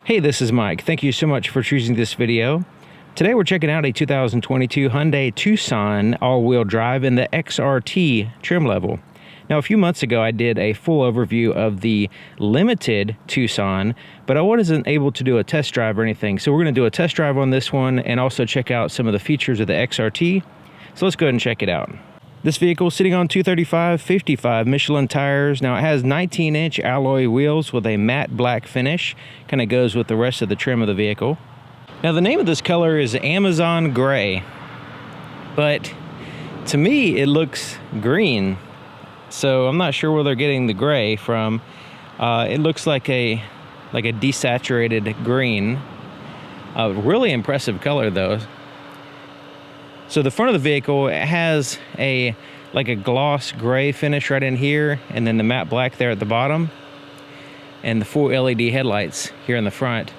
Hey, this is Mike. Thank you so much for choosing this video. Today we're checking out a 2022 Hyundai Tucson all-wheel drive in the XRT trim level. Now, a few months ago I did a full overview of the limited Tucson, but I wasn't able to do a test drive or anything. So we're going to do a test drive on this one and also check out some of the features of the XRT. So let's go ahead and check it out. This vehicle is sitting on 235/55 Michelin tires. Now it has 19-inch alloy wheels with a matte black finish. Kind of goes with the rest of the trim of the vehicle. Now the name of this color is Amazon Gray, but to me it looks green. So I'm not sure where they're getting the gray from. It looks like a desaturated green. Really impressive color though. So the front of the vehicle, it has like a gloss gray finish right in here, and then the matte black there at the bottom, and the full LED headlights here in the front.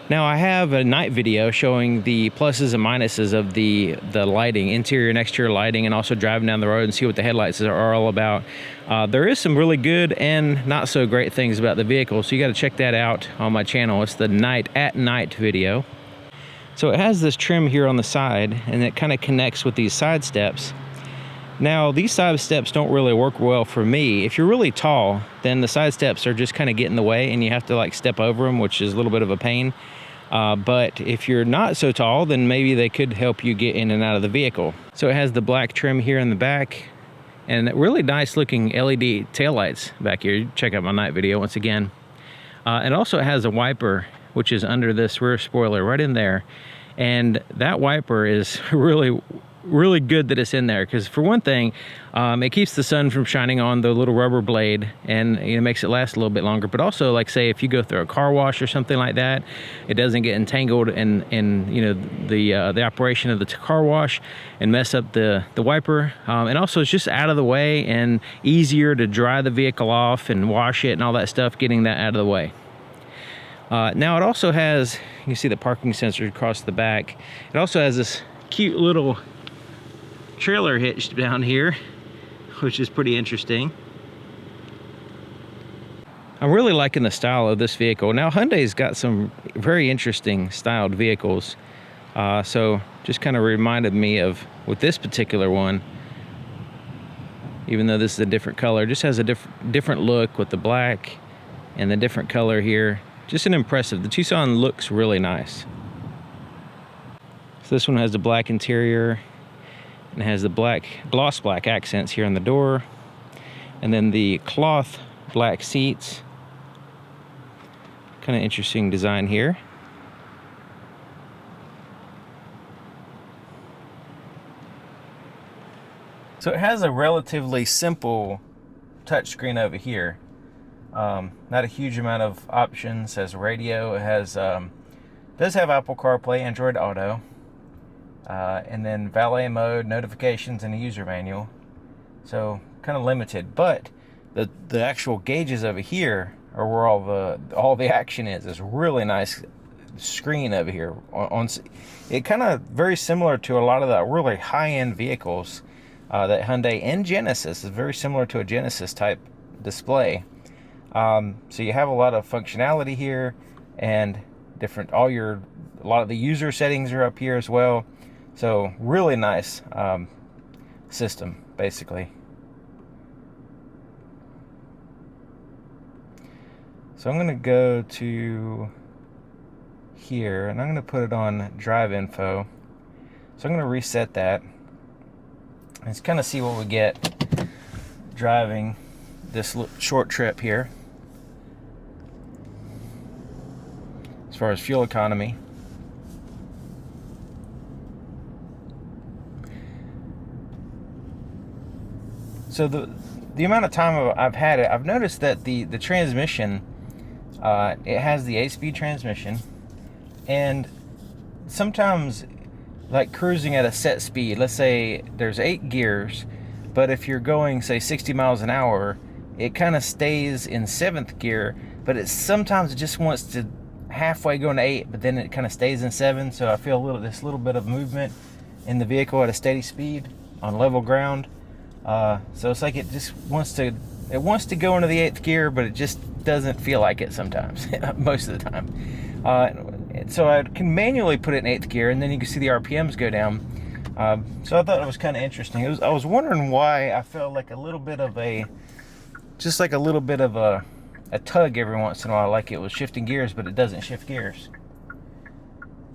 Now I have a night video showing the pluses and minuses of the lighting, interior and exterior lighting, and also driving down the road and see what the headlights are all about. There is some really good and not so great things about the vehicle, so you got to check that out on my channel. It's the at night video. So it has this trim here on the side, and it kind of connects with these side steps. Now, these side steps don't really work well for me. If you're really tall, then the side steps are just kind of get in the way, and you have to like step over them, which is a little bit of a pain. But if you're not so tall, then maybe they could help you get in and out of the vehicle. So it has the black trim here in the back, and really nice looking LED taillights back here. Check out my night video once again. It also has a wiper, which is under this rear spoiler right in there, and that wiper is really good that it's in there, because for one thing, it keeps the sun from shining on the little rubber blade, and it makes it last a little bit longer. But also, like say if you go through a car wash or something like that, it doesn't get entangled in the operation of the car wash and mess up the wiper. And also it's just out of the way and easier to dry the vehicle off and wash it and all that stuff, getting that out of the way. Now it also has, you can see the parking sensor across the back. It also has this cute little trailer hitch down here, which is pretty interesting. I'm really liking the style of this vehicle. Now Hyundai's got some very interesting styled vehicles. So just kind of reminded me of, with this particular one, even though this is a different color, just has a different look with the black and the different color here. Just an impressive. The Tucson looks really nice. So this one has the black interior and has the gloss black accents here on the door, and then the cloth black seats. Kind of interesting design here. So it has a relatively simple touchscreen over here. Not a huge amount of options. It has radio. It has does have Apple CarPlay, Android Auto, and then valet mode, notifications, and a user manual. So kind of limited, but the actual gauges over here are where all the action is. It's a really nice screen over here. It kind of very similar to a lot of the really high-end vehicles that Hyundai and Genesis is very similar to a Genesis type display. So you have a lot of functionality here, and a lot of the user settings are up here as well. So really nice system, basically. So I'm going to go to here, and I'm going to put it on drive info. So I'm going to reset that. Let's kind of see what we get driving this short trip here as far as fuel economy. So the amount of time I've had it, I've noticed that the transmission, it has the 8-speed transmission, and sometimes like cruising at a set speed, let's say there's 8 gears, but if you're going say 60 miles an hour, it kind of stays in 7th gear, but sometimes it just wants to halfway go into 8, but then it kind of stays in 7. So I feel this little bit of movement in the vehicle at a steady speed on level ground. So it's like it just wants to go into the 8th gear, but it just doesn't feel like it sometimes, most of the time. So I can manually put it in 8th gear, and then you can see the RPMs go down. So I thought it was kind of interesting. I was wondering why I felt like a little bit of a tug every once in a while, like it was shifting gears, but it doesn't shift gears.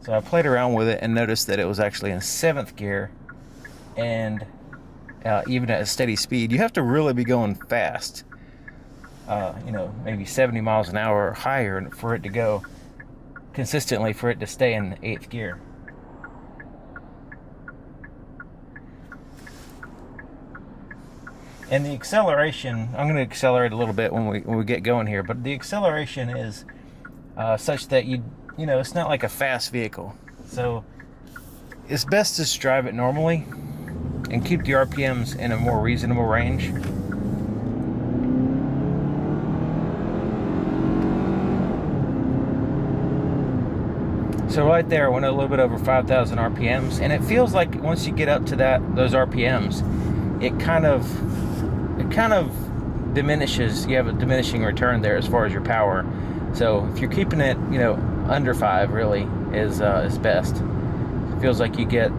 So I played around with it and noticed that it was actually in 7th gear, and even at a steady speed, you have to really be going fast, maybe 70 miles an hour or higher for it to go consistently, for it to stay in 8th gear. And the acceleration, I'm going to accelerate a little bit when we get going here, but the acceleration is such that it's not like a fast vehicle. So it's best to just drive it normally and keep the RPMs in a more reasonable range. So right there, I went a little bit over 5,000 RPMs, and it feels like once you get up to those RPMs, it kind of diminishes. You have a diminishing return there as far as your power. So if you're keeping it, under 5 really is best. It feels like you get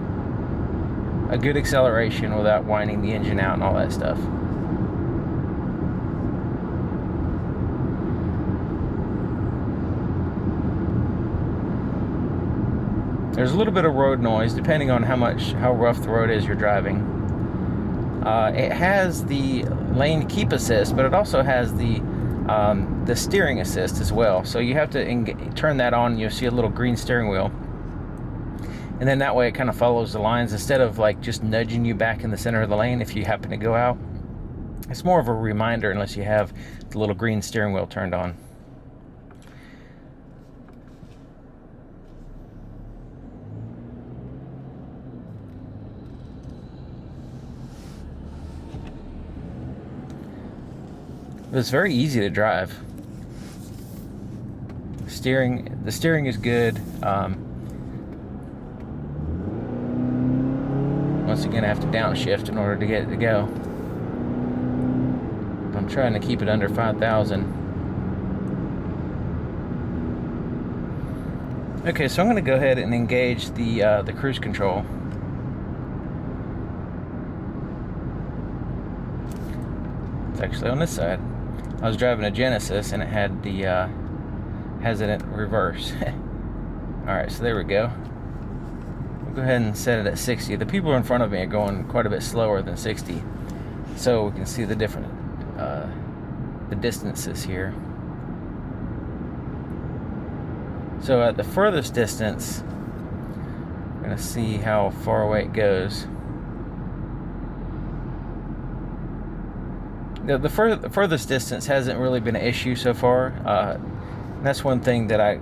a good acceleration without winding the engine out and all that stuff. There's a little bit of road noise depending on how rough the road is you're driving. It has the lane keep assist, but it also has the steering assist as well. So you have to turn that on. You'll see a little green steering wheel, and then that way it kind of follows the lines instead of like just nudging you back in the center of the lane if you happen to go out. It's more of a reminder unless you have the little green steering wheel turned on. It's very easy to drive. The steering is good. Once again, I have to downshift in order to get it to go. I'm trying to keep it under 5,000. Okay, so I'm going to go ahead and engage the cruise control. It's actually on this side. I was driving a Genesis and it had the has it in reverse. Alright, so there we go. We'll go ahead and set it at 60. The people in front of me are going quite a bit slower than 60, so we can see the different the distances here. So at the furthest distance, I'm going to see how far away it goes. The furthest distance hasn't really been an issue so far. That's one thing that I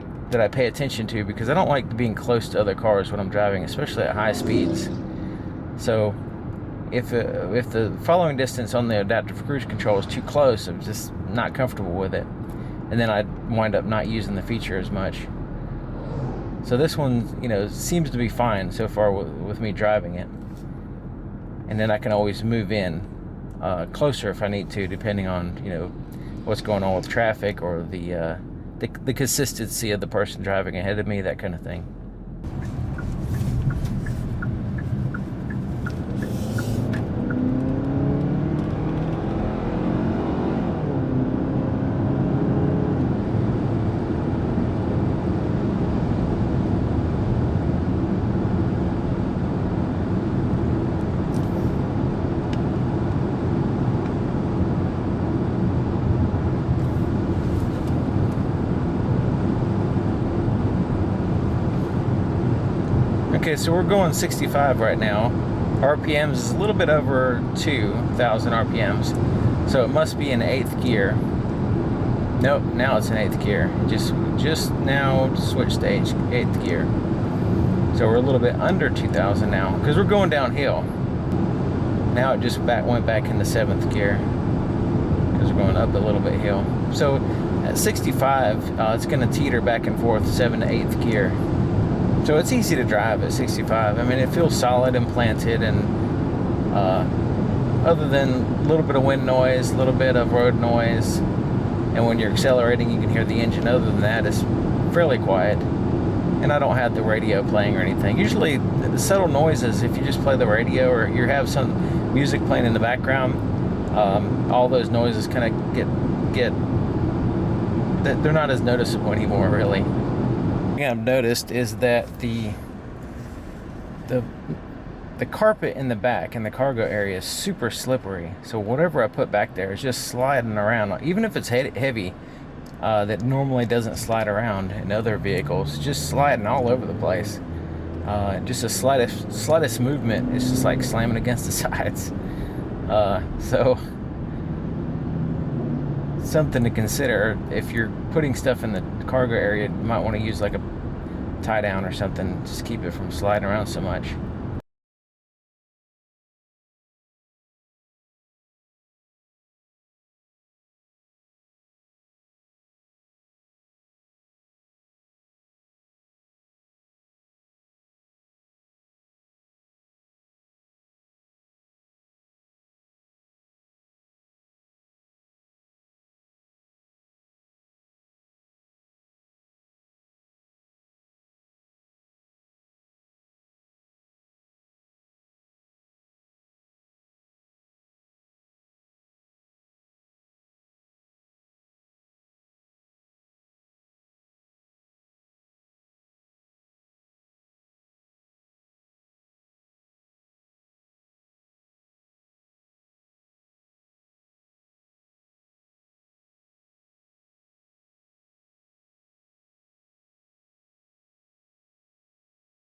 pay attention to, because I don't like being close to other cars when I'm driving, especially at high speeds. So if the following distance on the adaptive cruise control is too close, I'm just not comfortable with it, and then I wind up not using the feature as much. So this one, seems to be fine so far with me driving it, and then I can always move in closer if I need to, depending on what's going on with traffic or the consistency of the person driving ahead of me, that kind of thing. Okay, so we're going 65 right now. RPMs is a little bit over 2,000 RPMs, so it must be in 8th gear. Nope, now it's in 8th gear. Just now switched to 8th gear. So we're a little bit under 2,000 now, because we're going downhill. Now it just went back into 7th gear, because we're going up a little bit hill. So at 65, it's going to teeter back and forth 7 to 8th gear. So it's easy to drive at 65. I mean, it feels solid and planted, and other than a little bit of wind noise, a little bit of road noise, and when you're accelerating you can hear the engine. Other than that, it's fairly quiet, and I don't have the radio playing or anything. Usually the subtle noises, if you just play the radio or you have some music playing in the background, all those noises kind of get they're not as noticeable anymore, really. One thing I've noticed is that the carpet in the back in the cargo area is super slippery, so whatever I put back there is just sliding around, even if it's heavy, that normally doesn't slide around in other vehicles, just sliding all over the place. Just a slightest movement, it's just like slamming against the sides. So something to consider if you're putting stuff in the cargo area. You might want to use like a tie down or something, just keep it from sliding around so much.